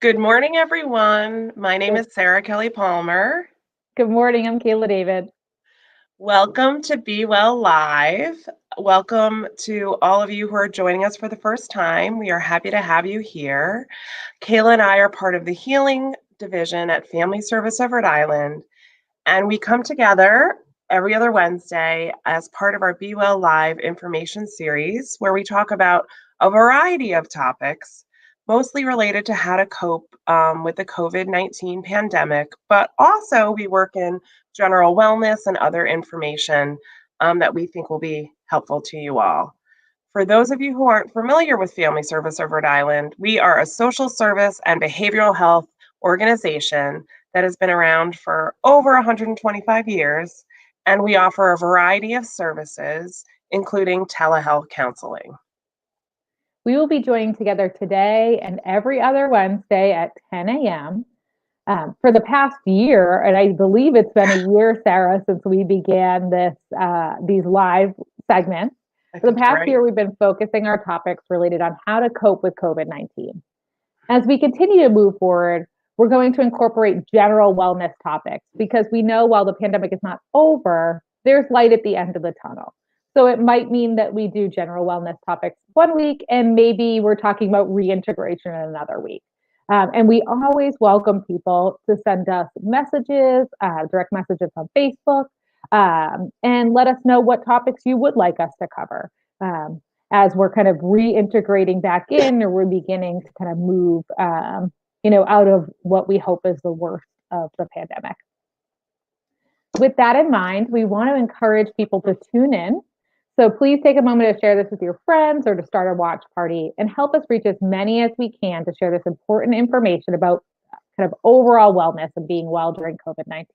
Good morning, everyone. My name Good is Sarah Kelly Palmer. good morning, I'm Kayla David. Welcome to Be Well Live. Welcome to all of you who are joining us for the first time. We are happy to have you here. Kayla and I are part of the Healing Division at Family Service of Rhode Island, and we come together every other Wednesday as part of our Be Well Live information series, where we talk about a variety of topics, mostly related to how to cope with the COVID-19 pandemic, but also we work in general wellness and other information that we think will be helpful to you all. For those of you who aren't familiar with Family Service of Rhode Island, we are a social service and behavioral health organization that has been around for over 125 years, and we offer a variety of services, including telehealth counseling. We will be joining together today and every other Wednesday at 10 a.m. For the past year, and I believe it's been a year, Sarah, since we began these live segments. I For the think it's past right. year, we've been focusing our topics related on how to cope with COVID-19. As we continue to move forward, we're going to incorporate general wellness topics because we know while the pandemic is not over, there's light at the end of the tunnel. So it might mean that we do general wellness topics one week, and maybe we're talking about reintegration in another week. And we always welcome people to send us messages, direct messages on Facebook, and let us know what topics you would like us to cover. As we're kind of reintegrating back in, or we're beginning to kind of move, out of what we hope is the worst of the pandemic. With that in mind, we want to encourage people to tune in. So please take a moment to share this with your friends or to start a watch party and help us reach as many as we can to share this important information about kind of overall wellness and being well during COVID-19.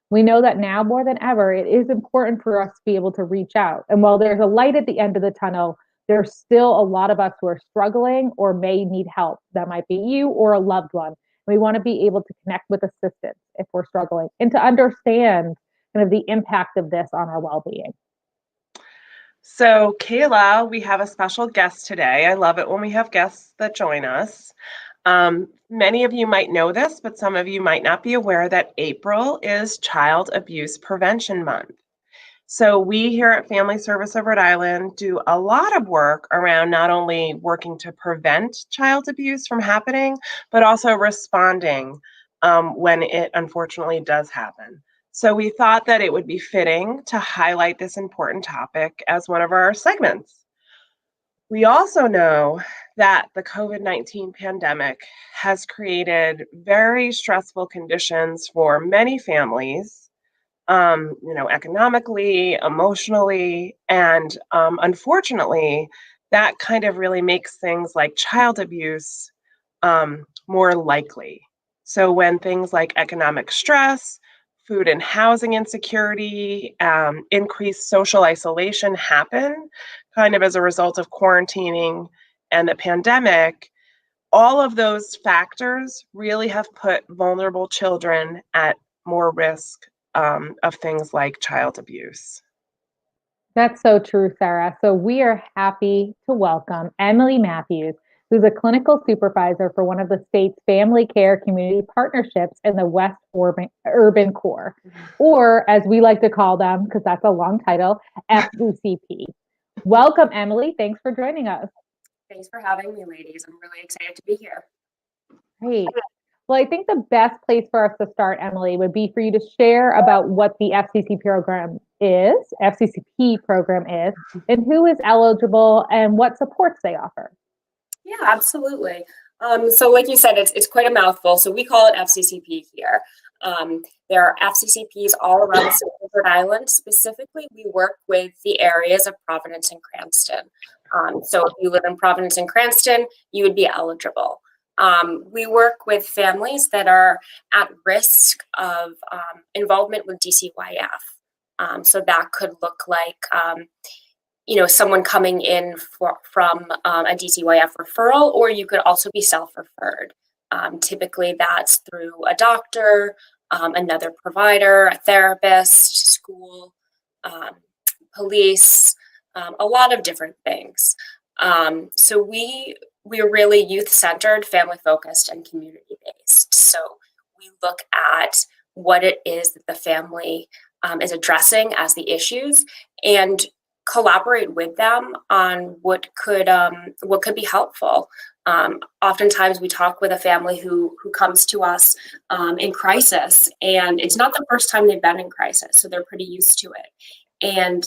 We know that now more than ever, it is important for us to be able to reach out. And while there's a light at the end of the tunnel, there's still a lot of us who are struggling or may need help. That might be you or a loved one. We want to be able to connect with assistance if we're struggling and to understand kind of the impact of this on our well-being. So, Kayla, we have a special guest today. I love it when we have guests that join us. Many of you might know this, but some of you might not be aware that April is Child Abuse Prevention Month. So we here at Family Service of Rhode Island do a lot of work around not only working to prevent child abuse from happening, but also responding when it unfortunately does happen. So we thought that it would be fitting to highlight this important topic as one of our segments. We also know that the COVID-19 pandemic has created very stressful conditions for many families, economically, emotionally, and unfortunately, that kind of really makes things like child abuse more likely. So when things like economic stress, food and housing insecurity, increased social isolation happen, kind of as a result of quarantining and the pandemic, all of those factors really have put vulnerable children at more risk of things like child abuse. That's so true, Sarah. So we are happy to welcome Emily Matthews, who's a clinical supervisor for one of the state's family care community partnerships in the West Urban Core, or as we like to call them, because that's a long title, FCCP. Welcome, Emily. Thanks for joining us. Thanks for having me, ladies. I'm really excited to be here. Great. Well, I think the best place for us to start, Emily, would be for you to share about what the FCCP program is, and who is eligible and what supports they offer. Yeah, absolutely. So like you said, it's quite a mouthful. So we call it FCCP here. There are FCCPs all around the state of Rhode Island. Specifically, we work with the areas of Providence and Cranston. So if you live in Providence and Cranston, you would be eligible. We work with families that are at risk of involvement with DCYF. So that could look like, someone coming in from a DCYF referral, or you could also be self-referred. Typically, that's through a doctor, another provider, a therapist, school, police, a lot of different things. So we we're really youth-centered, family-focused, and community-based. So we look at what it is that the family is addressing as the issues, and collaborate with them on what could be helpful. Oftentimes we talk with a family who comes to us in crisis, and it's not the first time they've been in crisis, so they're pretty used to it. And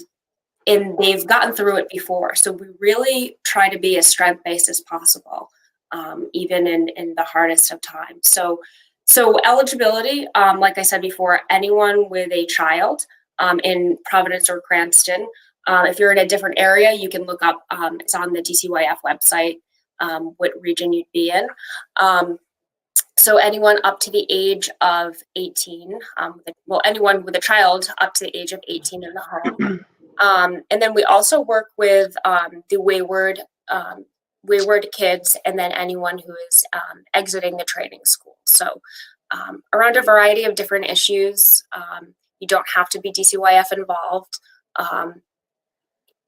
they've gotten through it before. So we really try to be as strength-based as possible, even in the hardest of times. So eligibility, like I said before, anyone with a child in Providence or Cranston. If you're in a different area, you can look up, it's on the DCYF website, what region you'd be in. So anyone up to the age of 18, anyone with a child up to the age of 18 in the home. And then we also work with the wayward kids, and then anyone who is exiting the training school. So around a variety of different issues. You don't have to be DCYF involved.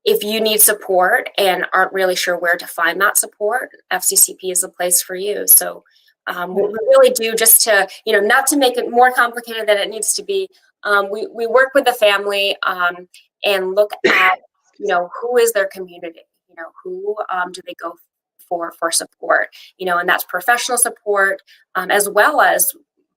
If you need support and aren't really sure where to find that support, FCCP is the place for you. So what we really do, just to, not to make it more complicated than it needs to be, we work with the family and look at, who is their community, who do they go for support, and that's professional support, as well as,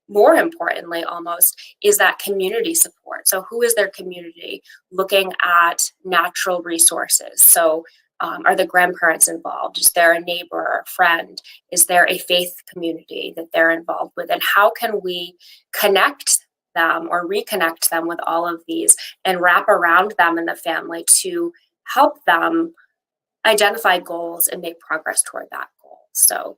more importantly, almost, is that community support. So who is their community? Looking at natural resources. So are the grandparents involved? Is there a neighbor or a friend? Is there a faith community that they're involved with? And how can we connect them or reconnect them with all of these and wrap around them and the family to help them identify goals and make progress toward that goal? So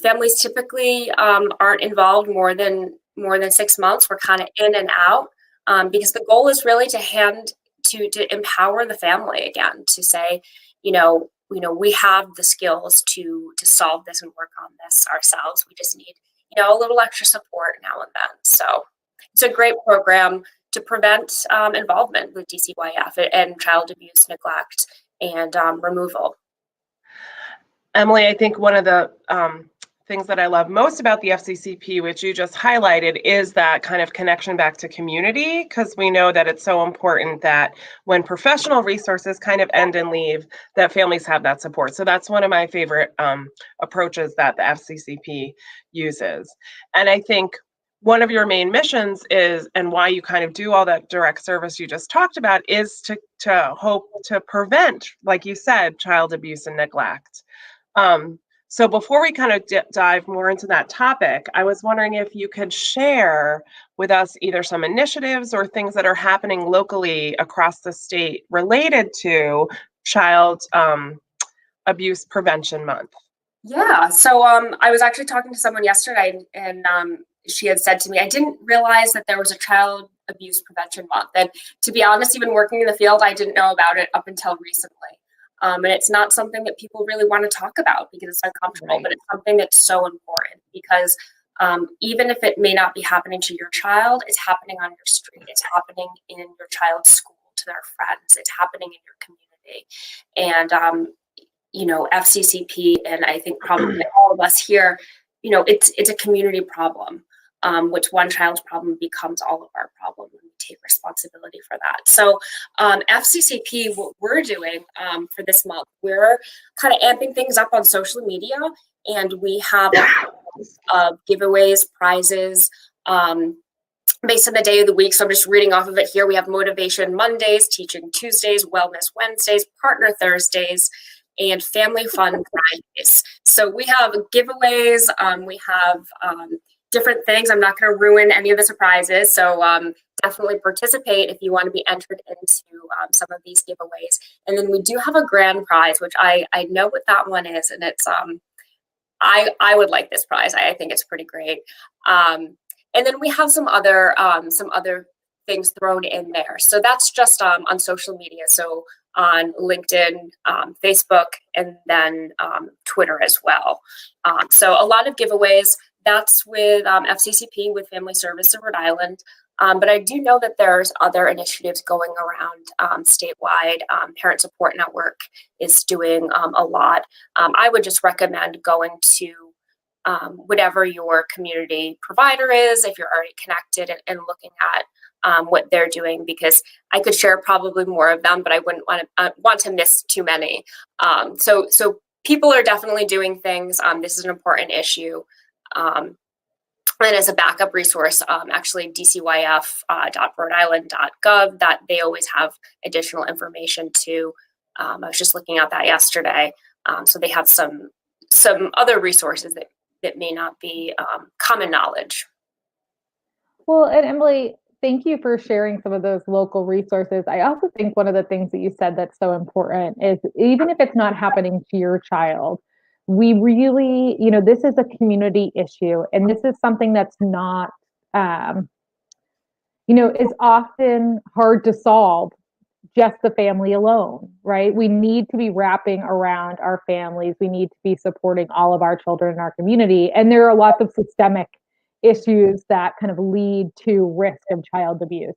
families typically aren't involved more than 6 months. We're kind of in and out because the goal is really to empower the family again, to say, we have the skills to solve this and work on this ourselves. We just need, a little extra support now and then. So it's a great program to prevent involvement with DCYF and child abuse, neglect, and removal. Emily, I think one of the things that I love most about the FCCP, which you just highlighted, is that kind of connection back to community, because we know that it's so important that when professional resources kind of end and leave, that families have that support. So that's one of my favorite approaches that the FCCP uses. And I think one of your main missions is, and why you kind of do all that direct service you just talked about, is to hope to prevent, like you said, child abuse and neglect. So before we kind of dive more into that topic, I was wondering if you could share with us either some initiatives or things that are happening locally across the state related to Child Abuse Prevention Month. Yeah, so I was actually talking to someone yesterday, and she had said to me, I didn't realize that there was a Child Abuse Prevention Month. And to be honest, even working in the field, I didn't know about it up until recently. And it's not something that people really want to talk about because it's uncomfortable, right. But it's something that's so important because even if it may not be happening to your child, it's happening on your street. It's happening in your child's school, to their friends. It's happening in your community. And, FCCP, and I think probably all of us here, it's a community problem, which one child's problem becomes all of our problem when we take responsibility for that. So FCCP, what we're doing for this month, we're kind of amping things up on social media, and we have giveaways, prizes, based on the day of the week. So I'm just reading off of it here. We have Motivation Mondays, Teaching Tuesdays, Wellness Wednesdays, Partner Thursdays, and Family Fun Fridays. So we have giveaways, we have different things. I'm not going to ruin any of the surprises. So definitely participate if you want to be entered into some of these giveaways. And then we do have a grand prize, which I know what that one is. And it's, I would like this prize. I think it's pretty great. And then we have some other things thrown in there. So that's just on social media. So on LinkedIn, Facebook, and then Twitter as well. So a lot of giveaways. That's with FCCP, with Family Service of Rhode Island. But I do know that there's other initiatives going around statewide. Parent Support Network is doing a lot. I would just recommend going to whatever your community provider is, if you're already connected, and looking at what they're doing, because I could share probably more of them, but I wouldn't want to miss too many. So people are definitely doing things. This is an important issue. And as a backup resource, actually dcyf.rhodeisland.gov, that they always have additional information too. I was just looking at that yesterday. So they have some other resources that may not be common knowledge. Well, and Emily, thank you for sharing some of those local resources. I also think one of the things that you said that's so important is, even if it's not happening to your child, we really, this is a community issue, and this is something that's not, is often hard to solve just the family alone, right? We need to be wrapping around our families. We need to be supporting all of our children in our community. And there are lots of systemic issues that kind of lead to risk of child abuse.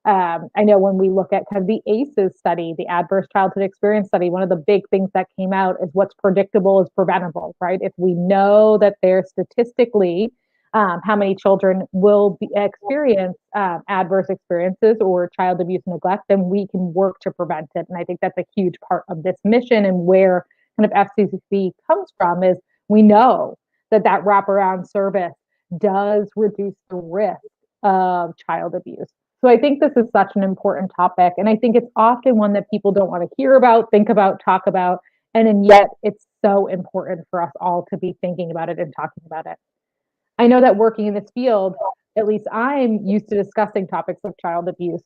I know when we look at kind of the ACEs study, the Adverse Childhood Experience study, one of the big things that came out is what's predictable is preventable, right? If we know that there's statistically how many children will experience adverse experiences or child abuse and neglect, then we can work to prevent it. And I think that's a huge part of this mission, and where kind of FCCP comes from is we know that wraparound service does reduce the risk of child abuse. So I think this is such an important topic. And I think it's often one that people don't want to hear about, think about, talk about. And yet it's so important for us all to be thinking about it and talking about it. I know that working in this field, at least I'm used to discussing topics of child abuse.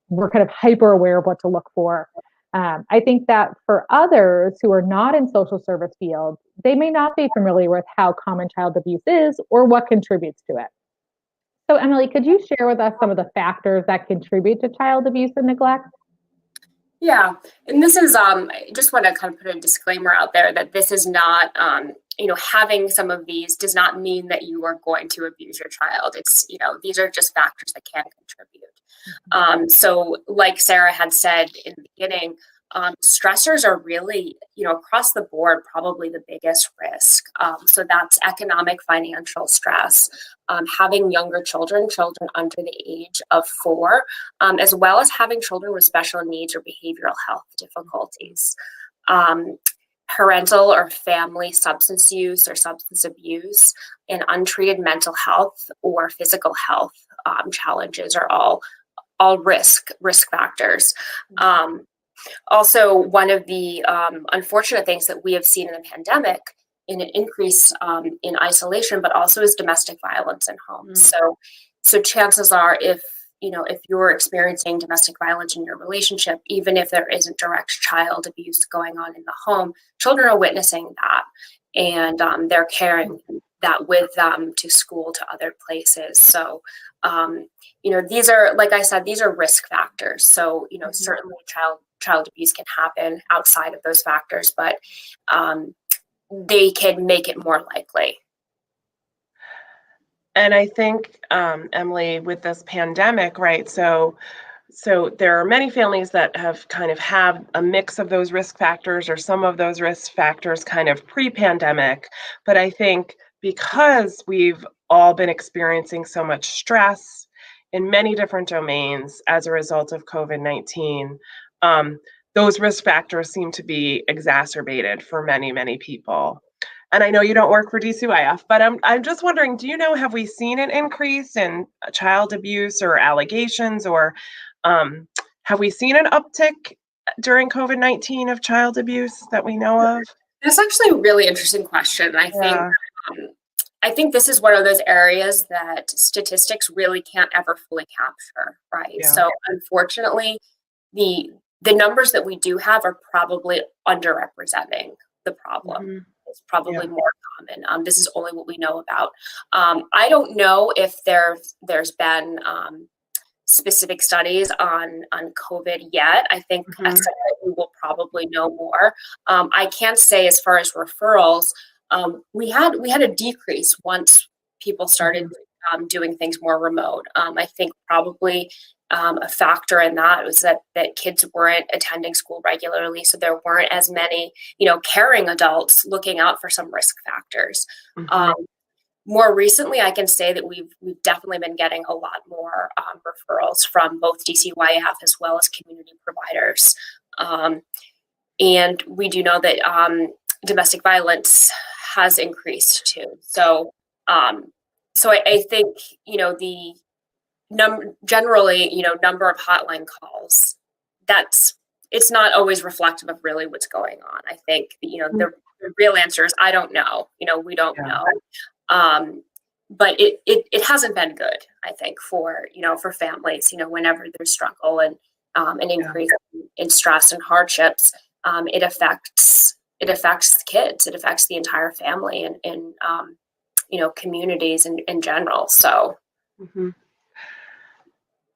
We're kind of hyper aware of what to look for. I think that for others who are not in social service fields, they may not be familiar with how common child abuse is or what contributes to it. So Emily, could you share with us some of the factors that contribute to child abuse and neglect? Yeah, and this is, I just want to kind of put a disclaimer out there that this is not, having some of these does not mean that you are going to abuse your child. It's, these are just factors that can contribute. So like Sarah had said in the beginning, stressors are really, across the board, probably the biggest risk. So that's economic, financial stress, having younger children under the age of 4, as well as having children with special needs or behavioral health difficulties. Parental or family substance use or substance abuse, and untreated mental health or physical health challenges are all risk factors. Also, one of the unfortunate things that we have seen in the pandemic, in an increase in isolation, but also is domestic violence in homes. So chances are, if you're experiencing domestic violence in your relationship, even if there isn't direct child abuse going on in the home, children are witnessing that, and they're carrying that with them to school, to other places. So, these are, like I said, these are risk factors. So, certainly child abuse can happen outside of those factors, but they can make it more likely. And I think, Emily, with this pandemic, right? So there are many families that have kind of had a mix of those risk factors, or some of those risk factors kind of pre-pandemic. But I think because we've all been experiencing so much stress in many different domains as a result of COVID-19, those risk factors seem to be exacerbated for many, many people. And I know you don't work for DCYF, but I'm just wondering, do you know, have we seen an increase in child abuse or allegations, or have we seen an uptick during COVID-19 of child abuse that we know of? That's actually a really interesting question. I think this is one of those areas that statistics really can't ever fully capture, right? Yeah. So unfortunately, the numbers that we do have are probably underrepresenting the problem. Mm-hmm. It's probably more common. This is only what we know about. I don't know if there's been specific studies on COVID yet. I think at some point we will probably know more. I can't say as far as referrals. We had a decrease once people started doing things more remote. I think probably a factor in that was that kids weren't attending school regularly, so there weren't as many, caring adults looking out for some risk factors. More recently, I can say that we've definitely been getting a lot more referrals from both DCYF as well as community providers. And we do know that domestic violence has increased too. So I think, the generally, number of hotline calls, it's not always reflective of really what's going on. I think, the real answer is, I don't know, we don't know. But it hasn't been good, I think, for families, whenever there's struggle and an increase in stress and hardships, it affects the kids, it affects the entire family and communities in general. So.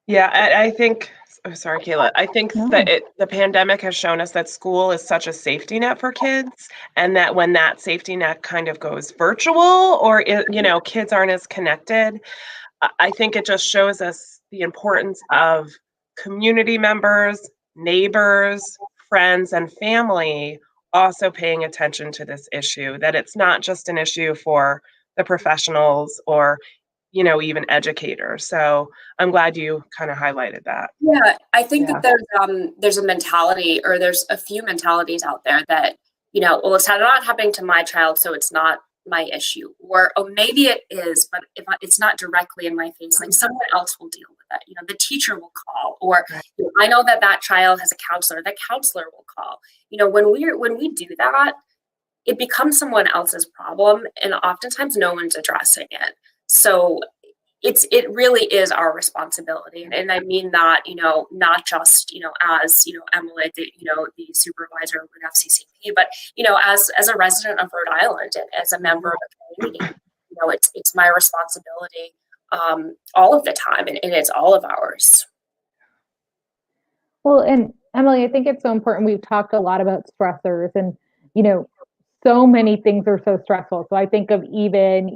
Yeah, I think, sorry, Kayla, I think that the pandemic has shown us that school is such a safety net for kids, and that when that safety net kind of goes virtual or, kids aren't as connected, I think it just shows us the importance of community members, neighbors, friends, and family also paying attention to this issue, that it's not just an issue for the professionals or even educators. So I'm glad you kind of highlighted that. Yeah, I think that there's a mentality, or there's a few mentalities out there that, well, it's not happening to my child, so it's not my issue. Or, oh, maybe it is, but if it's not directly in my face, like someone else will deal with it. The teacher will call, or I know that child has a counselor, the counselor will call. When we do that, it becomes someone else's problem, and oftentimes no one's addressing it. So it really is our responsibility. And I mean that, not just, as, Emily, the supervisor with FCCP, but, as a resident of Rhode Island and as a member of the community, it's my responsibility all of the time, and it's all of ours. Well, and Emily, I think it's so important. We've talked a lot about stressors, and, so many things are so stressful. So I think of even,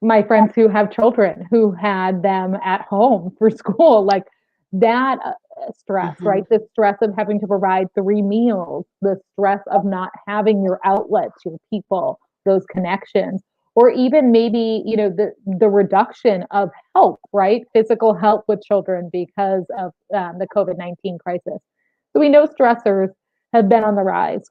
my friends who have children who had them at home for school, like that stress, right? The stress of having to provide 3 meals, the stress of not having your outlets, your people, those connections, or even maybe, the reduction of help, right? Physical help with children because of the COVID-19 crisis. So we know stressors have been on the rise.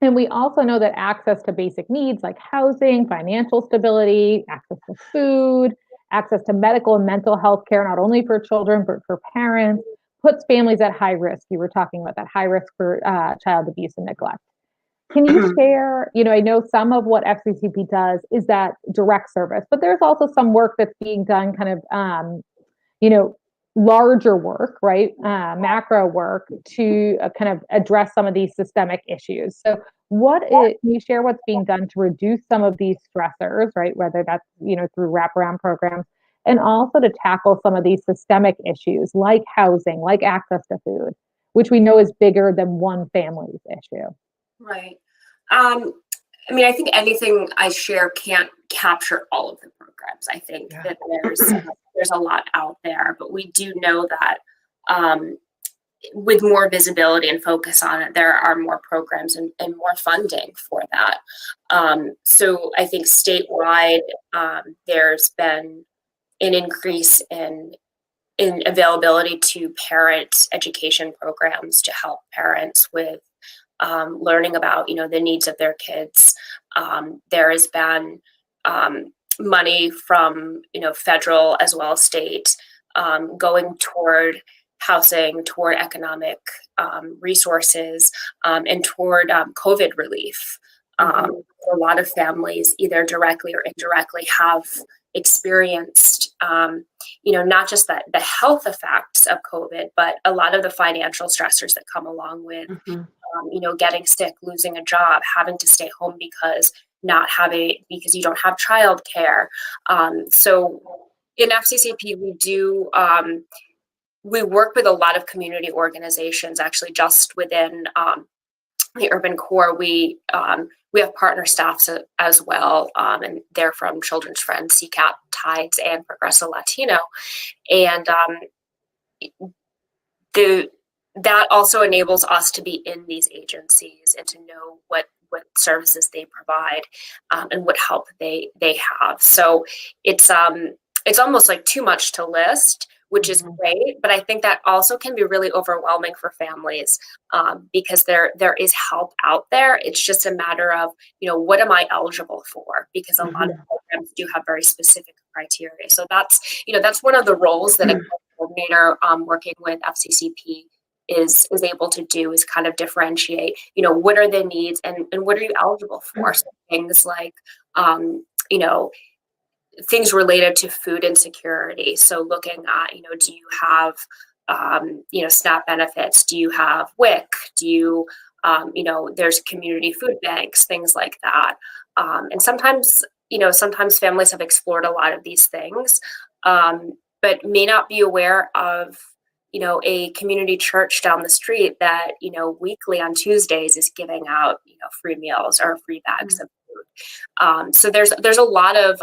And we also know that access to basic needs like housing, financial stability, access to food, access to medical and mental health care, not only for children, but for parents, puts families at high risk. You were talking about that high risk for child abuse and neglect. Can you share, I know some of what FCCP does is that direct service, but there's also some work that's being done kind of, larger work, right? Macro work to kind of address some of these systemic issues. So can you share what's being done to reduce some of these stressors, right? Whether that's, through wraparound programs, and also to tackle some of these systemic issues like housing, like access to food, which we know is bigger than one family's issue. Right. I think anything I share can't capture all of the programs. I think that there's a lot out there, but we do know that with more visibility and focus on it, there are more programs and more funding for that. So I think statewide, there's been an increase in availability to parent education programs to help parents with learning about, the needs of their kids. There has been money from, federal as well as state going toward housing, toward economic resources, and toward COVID relief. A lot of families, either directly or indirectly, have experienced, not just the health effects of COVID, but a lot of the financial stressors that come along with, getting sick, losing a job, having to stay home because you don't have childcare. So in FCCP, we work with a lot of community organizations. Actually, just within the urban core, we We have partner staffs as well, and they're from Children's Friends, CCAP, Tides, and Progresso Latino. And that also enables us to be in these agencies and to know what services they provide, and what help they have. So it's almost like too much to list, which is great, but I think that also can be really overwhelming for families, because there is help out there. It's just a matter of, what am I eligible for? Because a lot of programs do have very specific criteria. So that's one of the roles that a coordinator working with FCCP is able to do, is kind of differentiate, what are the needs and what are you eligible for? So things like, things related to food insecurity. So looking at, do you have, SNAP benefits? Do you have WIC? Do you, there's community food banks, things like that. And sometimes families have explored a lot of these things, but may not be aware of, a community church down the street that, weekly on Tuesdays is giving out, free meals or free bags of food. So there's a lot of,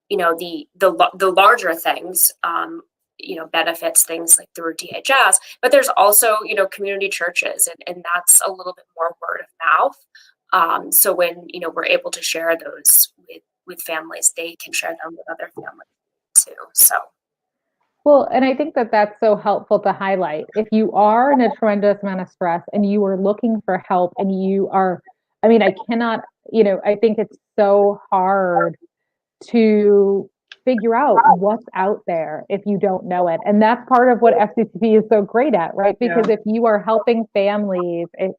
the larger things, benefits, things like through DHS, but there's also, community churches, and that's a little bit more word of mouth. So when, we're able to share those with families, they can share them with other families too. So. Well, and I think that that's so helpful to highlight. If you are in a tremendous amount of stress and you are looking for help and I cannot, I think it's so hard to figure out what's out there if you don't know it. And that's part of what FCCP is so great at, right? Because if you are helping families, a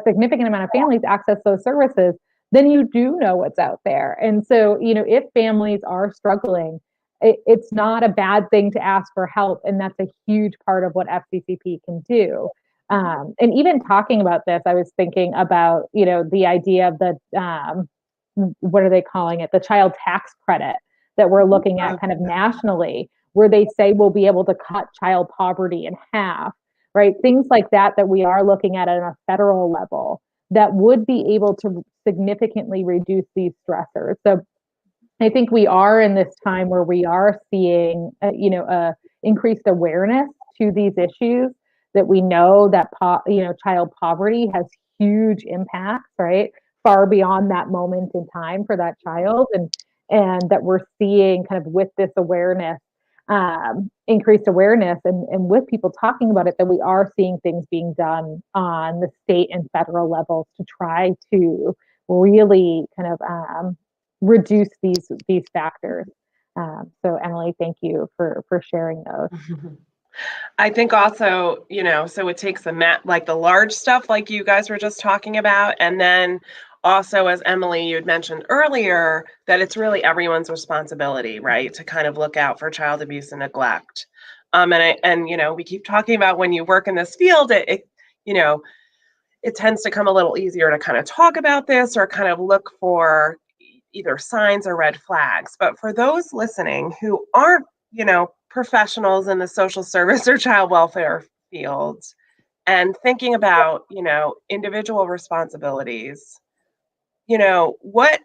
significant amount of families access those services, then you do know what's out there. And so, if families are struggling, it's not a bad thing to ask for help. And that's a huge part of what FCCP can do. And even talking about this, I was thinking about, the idea of the, what are they calling it? The child tax credit that we're looking at kind of nationally, where they say we'll be able to cut child poverty in half, right? Things like that we are looking at a federal level that would be able to significantly reduce these stressors. So I think we are in this time where we are seeing, increased awareness to these issues, that we know that, child poverty has huge impacts, right? Far beyond that moment in time for that child. And that we're seeing kind of with this awareness, increased awareness and with people talking about it, that we are seeing things being done on the state and federal levels to try to really kind of, reduce these factors. So Emily, thank you for sharing those. I think also, so it takes the large stuff like you guys were just talking about. And then also, as Emily, you had mentioned earlier, that it's really everyone's responsibility, right? To kind of look out for child abuse and neglect. And we keep talking about when you work in this field, it tends to come a little easier to kind of talk about this or kind of look for either signs or red flags. But for those listening who aren't, professionals in the social service or child welfare fields, and thinking about, individual responsibilities, what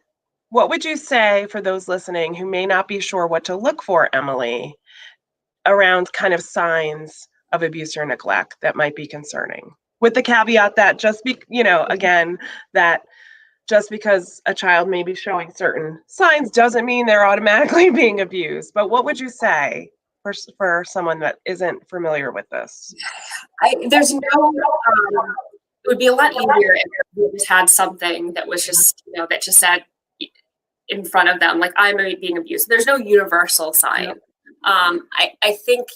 would you say for those listening who may not be sure what to look for, Emily, around kind of signs of abuse or neglect that might be concerning? With the caveat that just because a child may be showing certain signs doesn't mean they're automatically being abused. But what would you say for someone that isn't familiar with this? It would be a lot easier if we just had something that was just, that just said in front of them, like, I'm being abused. There's no universal sign. I think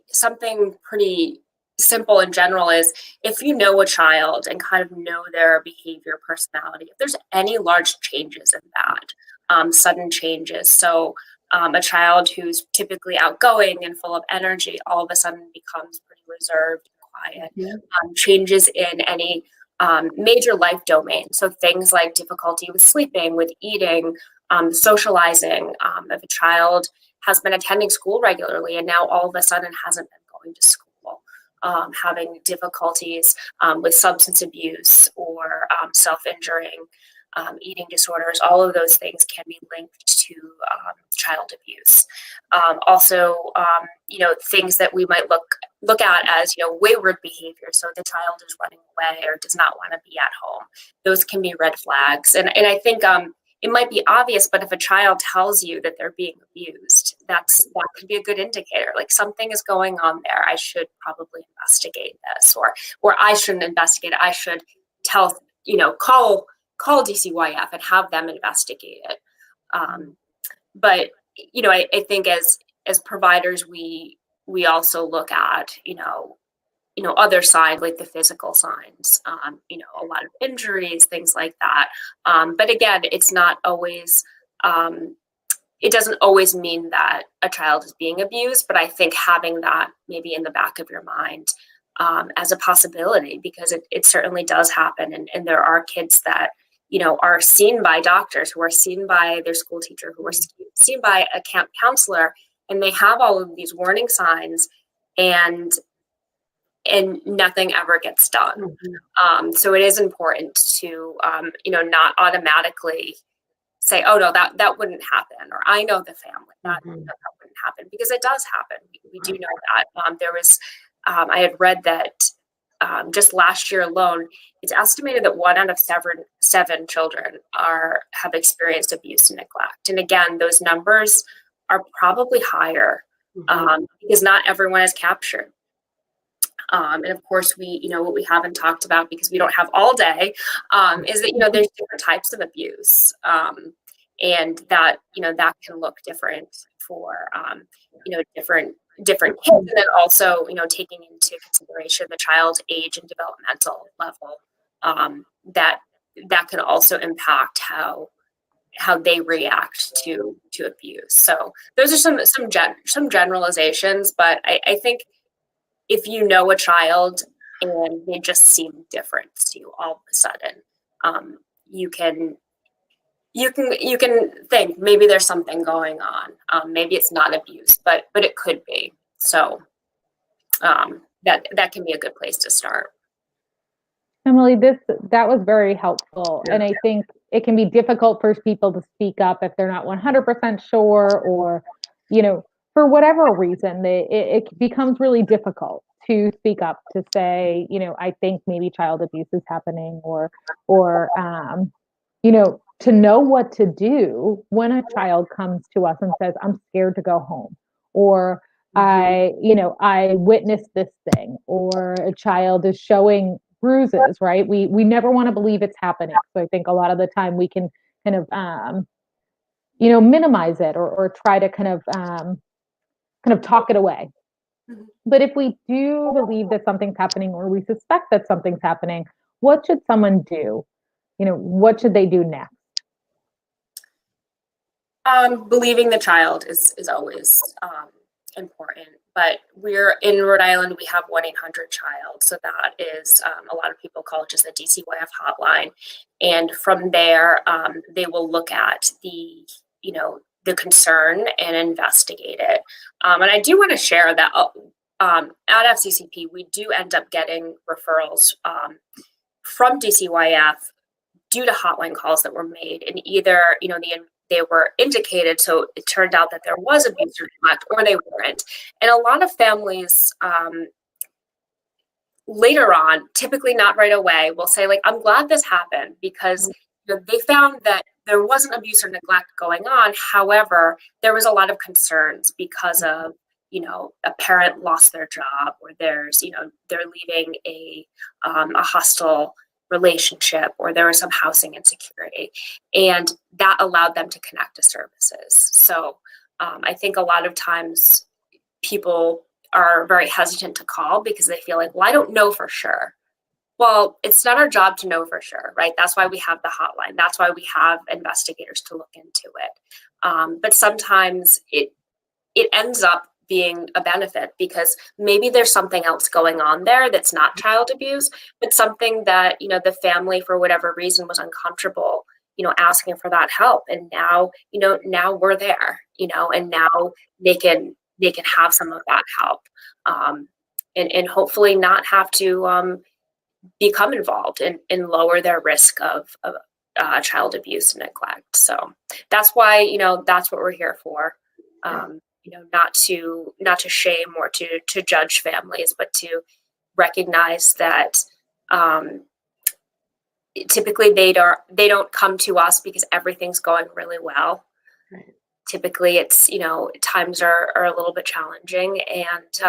something pretty simple in general is, if you know a child and kind of know their behavior, personality, if there's any large changes in that, sudden changes. So a child who's typically outgoing and full of energy all of a sudden becomes pretty reserved and quiet. Changes in any major life domain. So things like difficulty with sleeping, with eating, socializing. If a child has been attending school regularly and now all of a sudden hasn't been going to school. Having difficulties with substance abuse or or self-injuring, eating disorders, all of those things can be linked to child abuse. Also, things that we might look at as, wayward behavior. So the child is running away or does not want to be at home. Those can be red flags. And I think it might be obvious, but if a child tells you that they're being abused, that could be a good indicator. Like, something is going on there. I should probably investigate this, or I shouldn't investigate it. I should call DCYF and have them investigate it. But I think as providers, we also look at other side, like the physical signs, a lot of injuries, things like that. But again, it's not always, it doesn't always mean that a child is being abused, but I think having that maybe in the back of your mind as a possibility, because it certainly does happen. And there are kids that, are seen by doctors, who are seen by their school teacher, who are seen by a camp counselor, and they have all of these warning signs, and nothing ever gets done. Mm-hmm. So it is important to, not automatically say, oh no, that wouldn't happen, or I know the family, that wouldn't happen, because it does happen. We do know that. There was, I had read that just last year alone, it's estimated that 1 out of 7 children have experienced abuse and neglect. And again, those numbers are probably higher because not everyone is captured. And of course, what we haven't talked about, because we don't have all day, is that, there's different types of abuse. And that, that can look different for, different kids. And then also, taking into consideration the child's age and developmental level, that can also impact how they react to abuse. So those are some generalizations, but I think if you know a child and they just seem different to you all of a sudden, you can think maybe there's something going on. Maybe it's not abuse, but it could be. So that can be a good place to start. Emily, that was very helpful. And I think it can be difficult for people to speak up if they're not 100% sure, or, for whatever reason, it becomes really difficult to speak up, to say, I think maybe child abuse is happening, or to know what to do when a child comes to us and says, I'm scared to go home, or I witnessed this thing, or a child is showing bruises, right? We never want to believe it's happening. So I think a lot of the time we can kind of, minimize it, or try to kind of talk it away. But if we do believe that something's happening, or we suspect that something's happening, what should someone do? What should they do next? Believing the child is always important, but we're in Rhode Island. We have 1-800-CHILD, so that is a lot of people call it just a DCYF hotline, and from there they will look at the concern and investigate it. And I do want to share that at FCCP we do end up getting referrals from DCYF due to hotline calls that were made, and either they were indicated, so it turned out that there was abuse or neglect, or they weren't. And a lot of families later on, typically not right away, will say, like, I'm glad this happened, because they found that there wasn't abuse or neglect going on. However, there was a lot of concerns because of, a parent lost their job, or there's, they're leaving a hostile relationship, or there was some housing insecurity, and that allowed them to connect to services. So I think a lot of times people are very hesitant to call because they feel like, well, I don't know for sure. Well, it's not our job to know for sure, right? That's why we have the hotline. That's why we have investigators to look into it. But sometimes it ends up being a benefit, because maybe there's something else going on there that's not child abuse, but something that, the family, for whatever reason, was uncomfortable, asking for that help. And now, now we're there, and now they can have some of that help, and hopefully not have to, become involved and lower their risk of child abuse and neglect. So that's why, that's what we're here for. Not to shame or to judge families, but to recognize that typically they don't come to us because everything's going really well. Right. Typically it's, times are a little bit challenging, and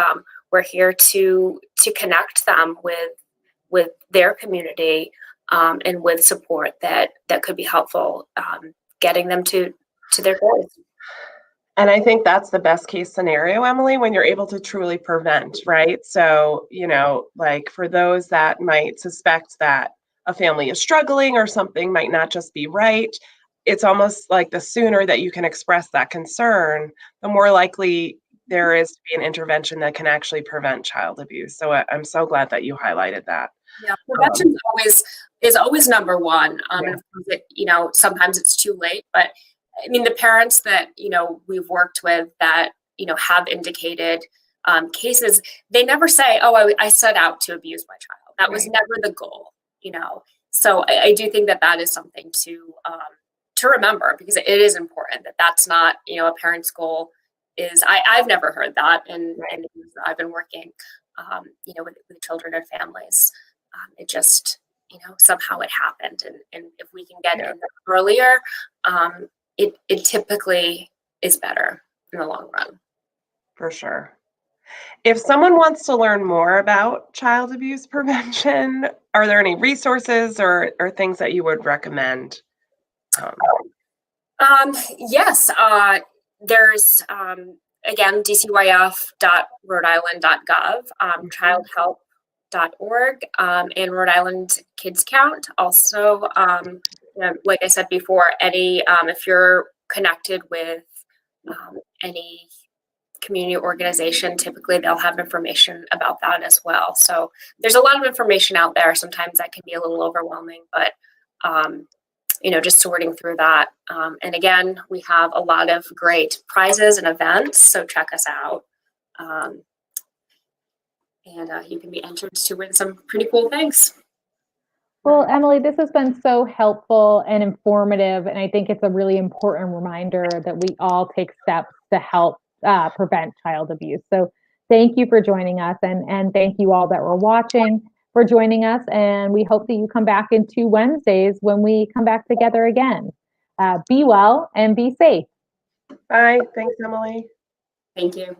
we're here to connect them with their community, and with support that could be helpful, getting them to their goals. And I think that's the best case scenario, Emily, when you're able to truly prevent, right? So, like for those that might suspect that a family is struggling or something might not just be right, it's almost like the sooner that you can express that concern, the more likely there is to be an intervention that can actually prevent child abuse. So I'm so glad that you highlighted that. Yeah, prevention is always number one. Yeah. And of course, sometimes it's too late, but I mean, the parents that, we've worked with that, have indicated cases, they never say, oh, I set out to abuse my child. That was never the goal, So I do think that is something to remember, because it is important that that's not, a parent's goal is, I've never heard that. And I've been working, with children and families. It just, somehow it happened. And if we can get in there earlier, it typically is better in the long run. For sure. If someone wants to learn more about child abuse prevention, are there any resources or things that you would recommend? Yes. There's, again, dcyf.rhodeisland.gov, childhelp.org, and Rhode Island Kids Count. Also, like I said before, any if you're connected with any community organization, typically they'll have information about that as well. So there's a lot of information out there. Sometimes that can be a little overwhelming, but just sorting through that. And again, we have a lot of great prizes and events, so check us out. And you can be entered to win some pretty cool things. Well, Emily, this has been so helpful and informative, and I think it's a really important reminder that we all take steps to help prevent child abuse. So thank you for joining us, and thank you all that were watching for joining us, and we hope that you come back in 2 Wednesdays when we come back together again. Be well and be safe. Bye. Thanks, Emily. Thank you.